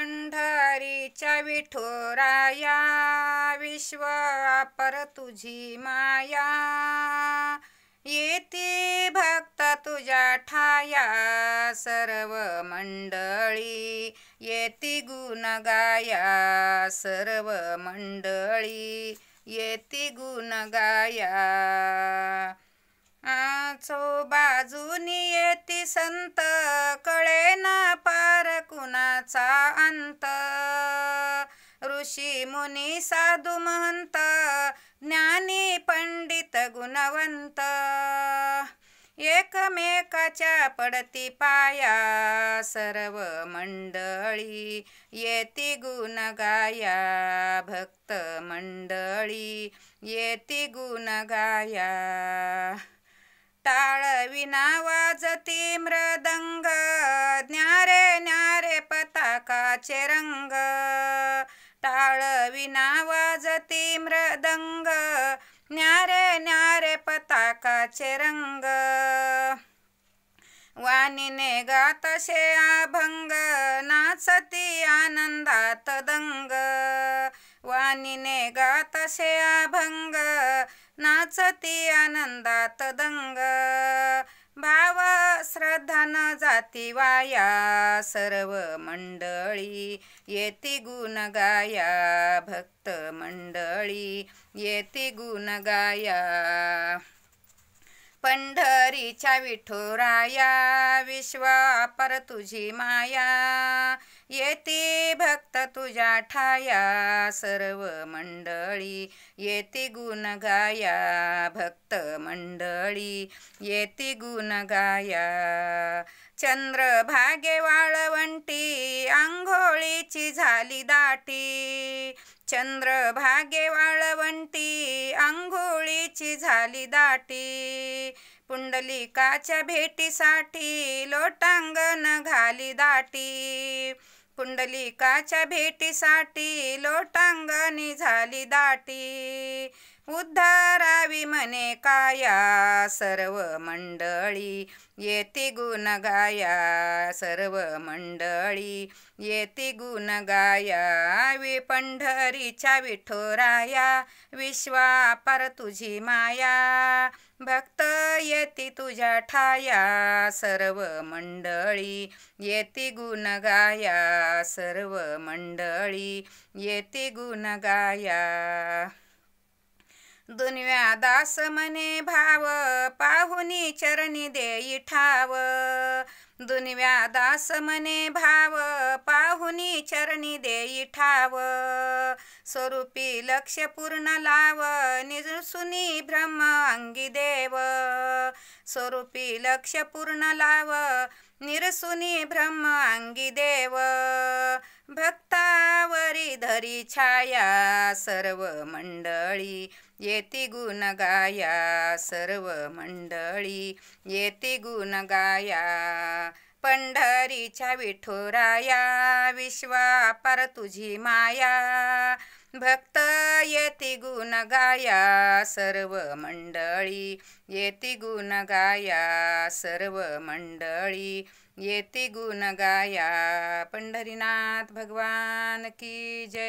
पंढरीच्या विठोराया विश्व अपर तुझी माया, येती भक्त तुझ्या ठाया सर्व मंडळी, येती गुण गाया सर्व मंडळी, येती गुण गाया। बाजूनी येती संत कळे ना पार कुणाचा अंत, ऋषी मुनी साधू महंत ज्ञानी पंडित गुणवंत, एकमेकाच्या पडती पाया सर्व मंडळी, येती गुण गाया भक्त मंडळी, येती गुण गाया। टाळ विना वाजती मृदंग, न्यारे न्यारे पताकाचे रंग, टाळ विना वाजती मृदंग, न्यारे न्यारे पताकाचे रंग, वाणीने गातसे अभंग नाचती आनंदात दंग, वाणीने गातसे अभंग नाचती आनंदात दंग, भाव श्रद्धा न जाती वाया सर्व मंडळी, येती गुण गाया भक्त मंडळी, येती गुण गाया। पंढरीच्या विठोराया विश्व अपर तुझी माया, येती भक्त तुझ्या ठाया सर्व मंडळी, येती गुण गाया भक्त मंडळी, येती गुण गाया। चंद्रभागे वाळवंटी आंघोळीची झाली दाटी, चंद्रभागे वाळवंटी आंघोळीची झाली दाटी, पुंडलिकाच्या भेटीसाठी लोटांगण घाली दाटी, पुंडलिकाच्या भेटीसाठी लोटांगणी झाली दाटी, उद्धारावी म्हणे काया सर्व मंडळी, येती गुण गाया सर्व मंडळी, येती गुण गाया। पंढरीच्या विठोराया विश्व अपर तुझी माया, भक्त येती तुझ्या ठाया सर्व मंडळी, येती गुण गाया सर्व मंडळी, येती गुण गाया। दुनिया दास म्हणे भाव पाहुनी चरणी देई ठाव, दुनिया दास म्हणे भाव पाहुनी चरणी देई ठाव, स्वरूपी लक्ष पूर्ण लाव निरसुनी ब्रह्म अंगी देव, स्वरूपी लक्ष पूर्ण लाव निरसुनी ब्रह्म अंगी देव, भक्तावरी धरी छाया सर्व मंडळी, येती गुण गाया सर्व मंडळी, येती गुण गाया। पंढरीच्या विठोराया विश्व अपर तुझी माया, भक्त येती गुण गाया सर्व मंडळी, येती गुण गाया सर्व मंडळी, येती गुण गाया। पंढरीनाथ भगवान की जय।